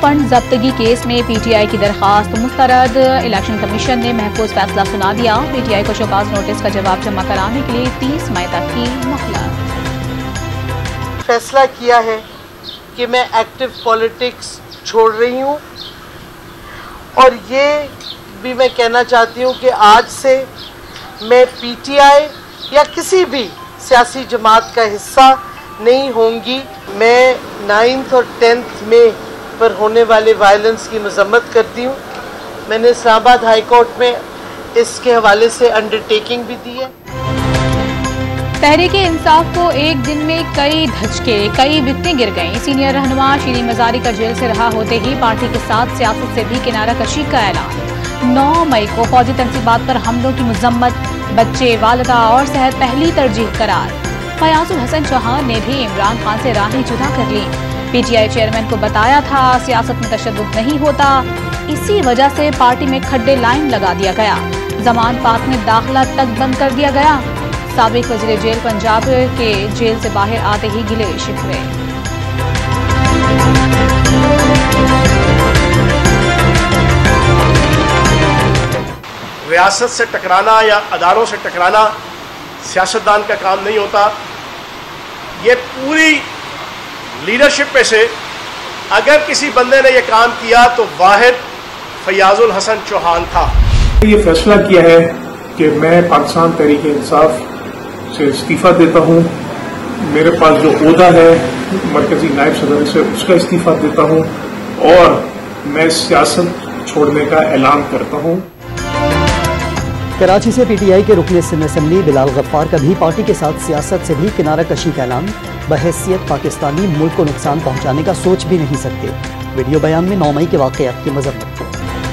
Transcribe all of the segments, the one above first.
Fund ضبطگی case میں P T I کی درخواست مسترد، الیکشن کمیشن نے محفوظ فیصلہ سنا دیا۔ پی ٹی آئی کو شوکاز نوٹس کا جواب جمع کرانے کے لیے 30 مئی تک کی مہلت۔ فیصلہ کیا ہے کہ میں ایکٹیو پولیٹکس چھوڑ رہی ہوں، اور یہ بھی میں کہنا چاہتی ہوں کہ آج سے میں پی ٹی آئی یا کسی بھی سیاسی جماعت کا حصہ نہیں ہوں گی۔ میں 9 اور 10 مئی پر ہونے والے وائلنس کی مذمت کرتی ہوں۔ میں نے اسلام آباد ہائی کورٹ میں اس کے حوالے سے انڈرٹیکنگ بھی دی ہے۔ تحریک انصاف کو ایک دن میں کئی دھچکے، کئی وکٹیں گر گئیں۔ سینئر رہنما شیریں مزاری کا جیل سے رہا ہوتے ہی پارٹی کے ساتھ سیاست سے بھی کنارہ کشی کا اعلان۔ 9 مئی کو فوجی تنصیبات پر حملوں کی مذمت، بچے، والدہ اور صحت پہلی ترجیح قرار۔ فیاض الحسن چوہان نے بھی عمران خان سے راہیں جدا کر لی۔ پی ٹی آئی چیئرمین کو بتایا تھا سیاست میں تشدد نہیں ہوتا، اسی وجہ سے پارٹی میں کھڈے لائن لگا دیا گیا، زمان پاک میں داخلہ تک بند کر دیا گیا۔ سابق وزیر جیل پنجاب کے جیل سے باہر آتے ہی گلے شکوے۔ ریاست سے ٹکرانا یا اداروں سے ٹکرانا سیاستدان کا کام نہیں ہوتا۔ یہ پوری لیڈرشپ میں سے اگر کسی بندے نے یہ کام کیا تو واحد فیاض الحسن چوہان تھا۔ یہ فیصلہ کیا ہے کہ میں پاکستان تحریک انصاف سے استعفیٰ دیتا ہوں۔ میرے پاس جو عہدہ ہے مرکزی نائب صدر سے، اس کا استعفیٰ دیتا ہوں، اور میں سیاست چھوڑنے کا اعلان کرتا ہوں۔ کراچی سے پی ٹی آئی کے رکن سندھ اسمبلی بلال غفار کا بھی پارٹی کے ساتھ سیاست سے بھی کنارہ کشی کا اعلان۔ بحیثیت پاکستانی ملک کو نقصان پہنچانے کا سوچ بھی نہیں سکتے۔ ویڈیو بیان میں 9 مئی کے واقعات کی مذمت۔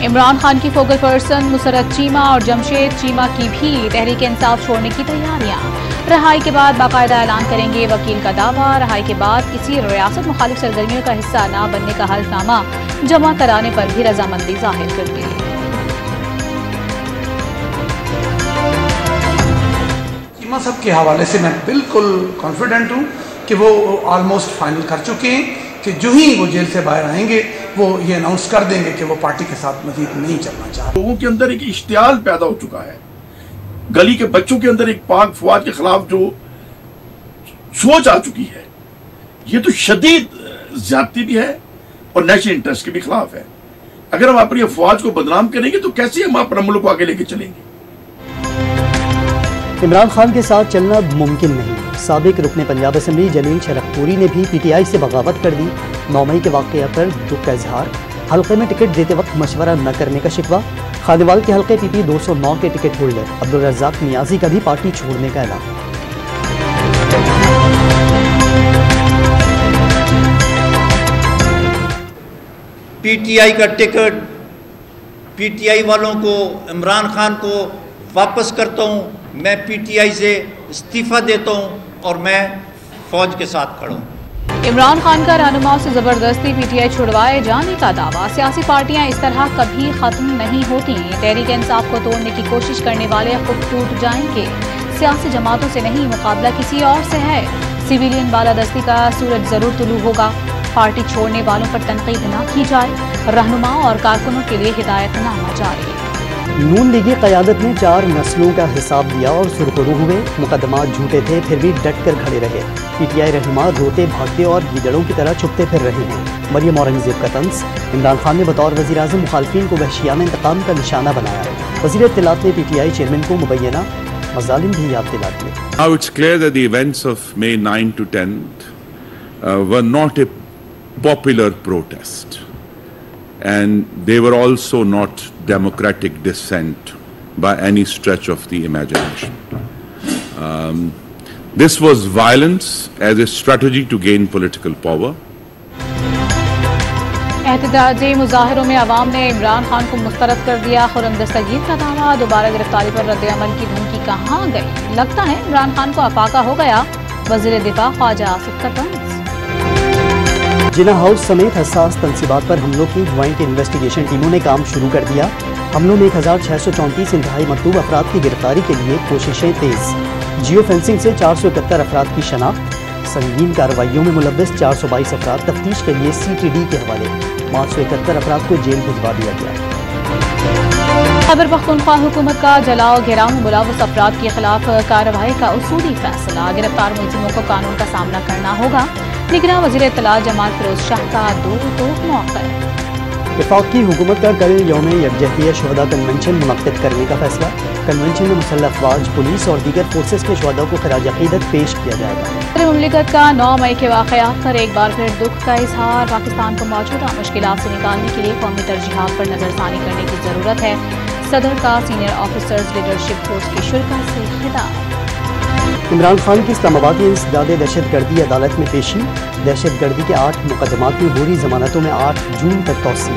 عمران خان کی فوکل پرسن مسرت چیمہ اور جمشید چیمہ کی بھی تحریک انصاف چھوڑنے کی تیاریاں۔ رہائی کے بعد باقاعدہ اعلان کریں گے وکیل کا دعویٰ۔ رہائی کے بعد کسی ریاست مخالف سرگرمیوں کا حصہ نہ بننے کا حلف نامہ جمع کرانے پر بھی رضامندی ظاہر کر دی۔ چیمہ صاحب کے حوالے سے میں بالکل کانفیڈنٹ ہوں کہ وہ آلموسٹ فائنل کر چکے ہیں کہ جو ہی وہ جیل سے باہر آئیں گے وہ یہ اناؤنس کر دیں گے کہ وہ پارٹی کے ساتھ مزید نہیں چلنا چاہتے۔ لوگوں کے اندر ایک اشتعال پیدا ہو چکا ہے، گلی کے بچوں کے اندر ایک پاک فواد کے خلاف جو سوچ آ چکی ہے، یہ تو شدید زیادتی بھی ہے اور نیشنل انٹرسٹ کے بھی خلاف ہے۔ اگر ہم اپنی افواج کو بدنام کریں گے تو کیسے ہم اپنا ملک کو آگے لے کے چلیں گے؟ عمران خان کے ساتھ چلنا ممکن نہیں۔ سابق رکن پنجاب اسمبلی جلیل شرف پوری نے بھی پی ٹی آئی سے بغاوت کر دی۔ 9 مئی کے واقعہ پر دکھ کا اظہار، حلقے میں ٹکٹ دیتے وقت مشورہ نہ کرنے کا شکوہ۔ خانیوال کے حلقے پی پی 209 کے ٹکٹ ہولڈر عبدالرزاق نیازی کا بھی پارٹی چھوڑنے کا اعلان۔ پی ٹی آئی کا ٹکٹ پی ٹی آئی والوں کو، عمران خان کو واپس کرتا ہوں۔ میں پی ٹی آئی سے استعفیٰ دیتا ہوں اور میں فوج کے ساتھ کھڑا ہوں۔ عمران خان کا رہنماؤں سے زبردستی پی ٹی آئی چھڑوائے جانے کا دعویٰ۔ سیاسی پارٹیاں اس طرح کبھی ختم نہیں ہوتی۔ تحریک انصاف کو توڑنے کی کوشش کرنے والے خود ٹوٹ جائیں گے۔ سیاسی جماعتوں سے نہیں، مقابلہ کسی اور سے ہے۔ سویلین بالادستی کا سورج ضرور طلوع ہوگا۔ پارٹی چھوڑنے والوں پر تنقید نہ کی جائے۔ رہنماؤں اور کارکنوں کے لیے ہدایت نامہ جاری۔ نون لیگی قیادت نے 4 نسلوں کا حساب دیا اور سرخرو ہوئے۔ مقدمات جھوٹے تھے پھر بھی ڈٹ کر کھڑے رہے۔ پی ٹی آئی رہنما روتے بھاگتے اور گیدڑوں کی طرح چھپتے پھر رہے ہیں۔ مریم اورنگزیب کا طنز، عمران خان نے بطور وزیر اعظم مخالفین کو وحشیانہ انتقام کا نشانہ بنایا۔ وزیر اطلاعات نے پی ٹی آئی چیئرمین کو مبینہ مظالم بھی یاد دلا دیے۔ Now it's clear that the events of May 9 to 10 were not a popular protest, and they were also not democratic dissent by any stretch of the imagination. This was violence as a strategy to gain political power. احتجاجی مظاہروں میں عوام نے عمران خان کو مسترد کر دیا۔ خرم دستگیر کا دعویٰ، دوبارہ گرفتاری پر رد عمل کی دھمکی کہاں گئی؟ لگتا ہے عمران خان کو افاقہ ہو گیا۔ وزیر دفاع خواجہ آصف کا طنز۔ جناح ہاؤس سمیت حساس تنصیبات پر حملوں کی جوائنٹ انویسٹیگیشن ٹیموں نے کام شروع کر دیا۔ حملوں میں 1634 انتہائی مطلوب افراد کی گرفتاری کے لیے کوششیں تیز۔ جیو فینسنگ سے 471 افراد کی شناخت۔ संगीन कार्रवाइयों में मुलव्वस 422 अफराद तफ्तीश के लिए CTD के हवाले। 571 अफराद को जेल भिजवा दिया गया। खैबर पख्तूनख्वा हुकूमत का जलाओ घेराव में मुलव्वस अफराद के खिलाफ कार्रवाई का उसूली फैसला। गिरफ्तार मुलजिमों को कानून का सामना करना होगा। निगरान वज़ीर इत्तलात जमाल फिरोज शाह का 2 मौक़िफ़। वफाकी हुकूमत का कल यौम यकजहतिया शुहदा कन्वेंशन मुनक़्क़िद करने का फैसला। कन्वेंशन में मुसल्लह अफ़वाज, पुलिस और दीगर फोर्सेस के शुहदा को खराज अक़ीदत पेश किया जाएगा। मुमलिकत का 9 मई के वाक़यात पर एक बार फिर दुख का इजहार। पाकिस्तान को मौजूदा मुश्किलात से निकालने के लिए कौमी तरजीहात पर नज़रसानी करने की ज़रूरत है। सदर का सीनियर ऑफिसर्स लीडरशिप कोर्स की शुरा से खिताब। इमरान खान की इस्लामाबाद में इंसदाद दहशतगर्दी अदालत में पेशी। दहशतगर्दी के 8 मुकदमात में बुरी जमानतों में 8 जून तक तौसी।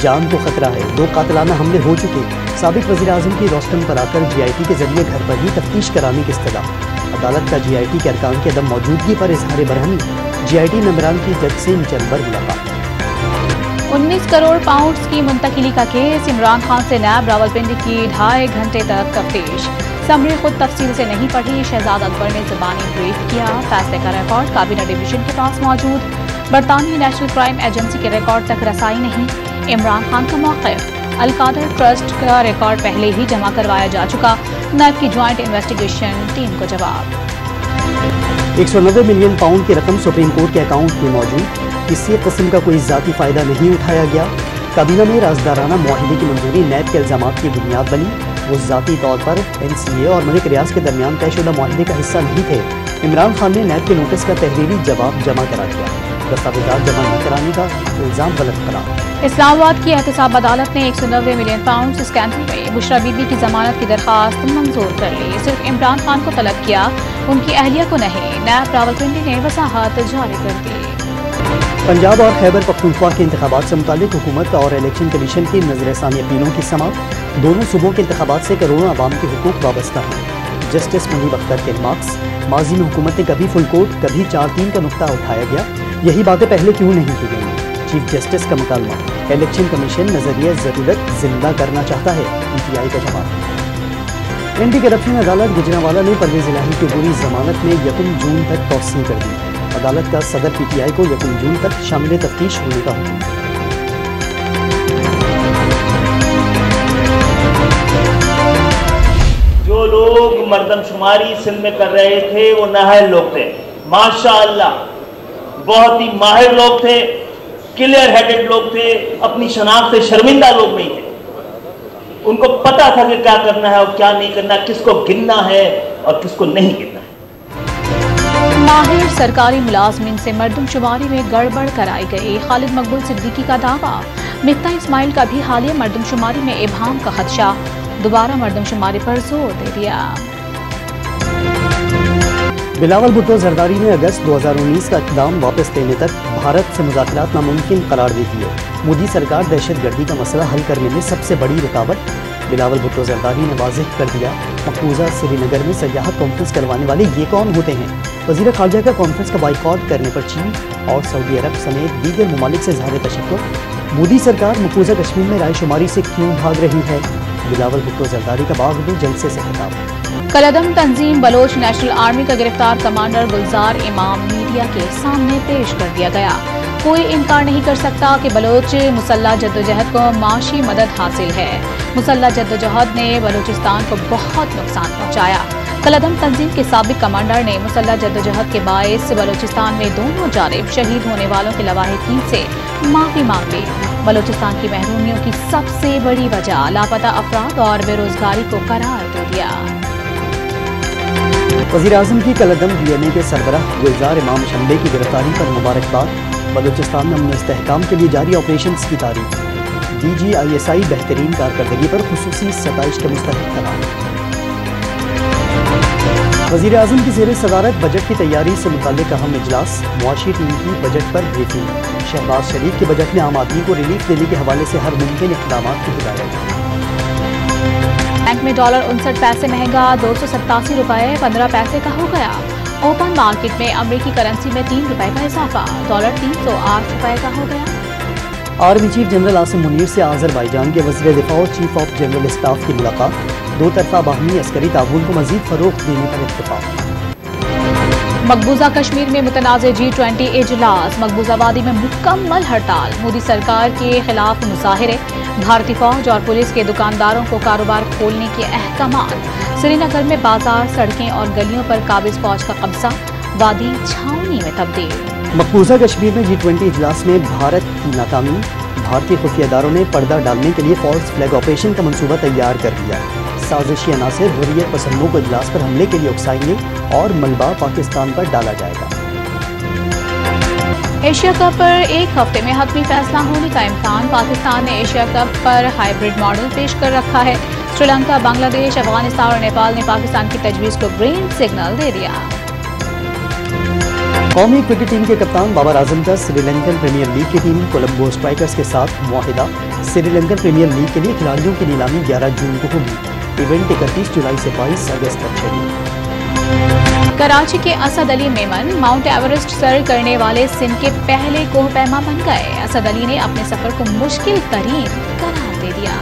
जान को खतरा है, 2 कातिलाना हमले हो चुके। साबिक वज़ीर आज़म की रोस्टम पर आकर GIT के जरिए घर पर ही तफ्तीश कराने की इस्तदा। अदालत का GIT के अरकान की अदम मौजूदगी पर इजहार बरहमी। GIT मेंबरान की जज से चैम्बर मुलाकात। 19 करोड़ पाउंड्स की मुंतकिली का केस। इमरान खान से नैब रावलपिंडी की 2.5 घंटे तक तफ्तीश। समरी खुद तफसील से नहीं पढ़ी। शहजाद अकबर ने ज़बानी ब्रीफ किया। फैसले का रिकॉर्ड काबीना डिवीजन के पास मौजूद। बरतानवी नेशनल क्राइम एजेंसी के रिकॉर्ड तक रसाई नहीं। इमरान खान का मौक़िफ़। अलकादर ट्रस्ट का रिकॉर्ड पहले ही जमा करवाया जा चुका। नैब की ज्वाइंट इन्वेस्टिगेशन टीम को जवाब। 190 मिलियन पाउंड की रकम सुप्रीम कोर्ट के अकाउंट में मौजूद। किसी किस्म का कोई ज़ाती फ़ायदा नहीं उठाया गया। काबीना में राजदाराना मुआहिदे की मंजूरी नैब के इल्ज़ामात की बुनियाद बनी। वो ज़ाती तौर पर NCA और मलिक रियाज के दरमियान तयशुदा मुआहिदे का हिस्सा नहीं थे। इमरान खान ने नैब के नोटिस का तहरीरी जवाब जमा करा दिया। दस्तावेज़ात जमा न कराने का इल्ज़ाम गलत करार। इस्लामाबाद की एहतसाब अदालत ने 190 मिलियन पाउंड स्कैंडल में बुशरा बीबी की जमानत की दरख्वास्त मंजूर कर ली। सिर्फ इमरान खान को तलब किया, उनकी अहलिया को नहीं। नैब रावलपिंडी ने वसाहत जारी कर दी। पंजाब और खैबर पख्तूनख्वा के इंतखाबात से मुतालिक हुकूमत और इलेक्शन कमीशन की नज़र-ए-सानी अपीलों की समाअत। दोनों सूबों के इंतखाबात से करोड़ों आवाम के हुकूक वाबस्ता हैं। जस्टिस मुनीब अख्तर के रिमार्क्स। माजी में हुकूमत ने कभी फुल कोर्ट, कभी 4-3 का नुक्ता उठाया गया। यही बातें पहले क्यों नहीं की गई? चीफ जस्टिस का मुकालमा। इलेक्शन कमीशन नजरिया ज़रूरत जिंदा करना चाहता है। PTI का जवाब। एंटी करप्शन अदालत गुजरांवाला ने परवेज़ इलाही की पूरी जमानत में 1 जून तक तौसीह कर दी। अदालत का सदर PTI को 1 जून तक शामिल तफ्तीश होने का हुक्म। जो लोग मर्दमशुमारी सिंध में कर रहे थे वो नाअहल लोग थे। माशाअल्लाह बहुत ही माहिर लोग थे, क्लियर हेडेड लोग थे, अपनी शनाख्त से शर्मिंदा लोग नहीं थे। उनको पता था कि क्या करना है और क्या नहीं करना, किसको गिनना है और किसको नहीं गिनना है। माहिर सरकारी मुलाजमीन से मर्दमशुमारी में गड़बड़ कराई गई। खालिद मकबूल सिद्दीकी का दावा। मिफ्ता इस्माइल का भी हालिया मर्दमशुमारी में इबहाम का खदशा। दोबारा मर्दमशुमारी पर जोर दे दिया। बिलावल भुट्टो जरदारी ने अगस्त 2019 का इक़दाम वापस लेने तक भारत से मुज़ाकरात नामुमकिन करार दी थी। मोदी सरकार दहशतगर्दी का मसला हल करने में सबसे बड़ी रुकावट। बिलावल भुट्टो जरदारी ने वाज़ेह कर दिया। मकबूजा श्रीनगर में सयाहत कॉन्फ्रेंस करवाने वाले ये कौन होते हैं? वज़ीर ख़ारजा का कॉन्फ्रेंस का बाइकआउट करने पर चीन और सऊदी अरब समेत दीगर ममालिक से ज़ाहिर तशक्कुर। मोदी सरकार मकबूजा कश्मीर में रायशुमारी से क्यों भाग रही है? बिलावल भुट्टो जरदारी का बाग में जलसे से खिताब। कलअदम तंजीम बलोच नेशनल आर्मी का गिरफ्तार कमांडर गुलजार इमाम मीडिया के सामने पेश कर दिया गया। कोई इनकार नहीं कर सकता कि बलोच मुसल्ला जद्दोजहद को माशी मदद हासिल है। मुसल्ला जद्दोजहद ने बलूचिस्तान को बहुत नुकसान पहुंचाया। कलअदम तंजीम के साबिक कमांडर ने मुसल्ला जद्दोजहद के बायस बलूचिस्तान में दोनों जानिब शहीद होने वालों के लवाहिकीन से माफी मांग ली। बलूचिस्तान की महरूमियों की सबसे बड़ी वजह लापता अफराद और बेरोजगारी को करार दे दिया। वज़ीर आज़म की कलअदम DNA के सरबराह गुलजार इमाम शंबे की गिरफ्तारी पर मुबारकबाद। बलूचिस्तान में अमन इस्तेहकाम के लिए जारी ऑपरेशन की तारीफ। DGISI बेहतरीन कारकर्दगी पर खुसूसी सताइश के मुस्तहिक करार। वज़ीर आज़म की ज़ेर सदारत बजट की तैयारी से मुताल्लिक़ अहम इजलास। मुआशी टीम की बजट पर ब्रीफिंग। शहबाज शरीफ के बजट में आम आदमी को रिलीफ देने के हवाले से हर मुमकिन इक़दाम की हिदायत। बैंक में डॉलर 59 पैसे महंगा, 287 रुपये 15 पैसे का हो गया। ओपन मार्केट में अमेरिकी करेंसी में 3 रुपये का इजाफा। डॉलर 308 रुपये का हो गया। Army chief general Asim Munir से आज़रबाईजान के वज़ीर दिफा और चीफ ऑफ जनरल स्टाफ की मुलाकात। 2 तरफ़ा बाहमी अस्करी ताउन को मज़ीद फ़रोग़ देने पर इत्तेफ़ाक़। मकबूजा कश्मीर में मुतनाज़ G20 इजलास, मकबूजा वादी में मुकम्मल हड़ताल, मोदी सरकार के खिलाफ मुजाहिरे, भारतीय फौज और पुलिस के दुकानदारों को कारोबार खोलने के अहकामात, श्रीनगर में बाजार, सड़कें और गलियों पर काबिज फौज का कब्जा, वादी छावनी में तब्दील। मकबूजा कश्मीर में G20 इजलास में भारत की नाकामी, भारतीय खुफिया इदारों ने पर्दा डालने के लिए फॉल्स फ्लैग ऑपरेशन का मंसूबा तैयार कर दिया। साजिशी अनासर हुर्रियत पसंदों को इजलास पर हमले के लिए उकसाएंगे और मलबा पाकिस्तान पर डाला जाएगा। एशिया कप पर एक हफ्ते में हतमी फैसला होने का इम्कान, पाकिस्तान ने एशिया कप पर हाइब्रिड मॉडल पेश कर रखा है। श्रीलंका, बांग्लादेश, अफगानिस्तान और नेपाल ने पाकिस्तान की तजवीज़ को ग्रीन सिग्नल दे दिया। कौमी क्रिकेट टीम के कप्तान बाबर आजम का श्रीलंकन प्रीमियर लीग की टीम कोलंबो स्ट्राइकर्स के साथ मुआहिदा। श्रीलंकन प्रीमियर लीग के लिए खिलाड़ियों की नीलामी 11 जून को होगी। इवेंट 31 जुलाई से 22 अगस्त तक चलेगी। कराची के Asad Ali Memon mount Everest sir करने वाले सिंध के पहले कोहपैमा बन गए। असद अली ने अपने सफर को मुश्किल तरीन करार दे दिया।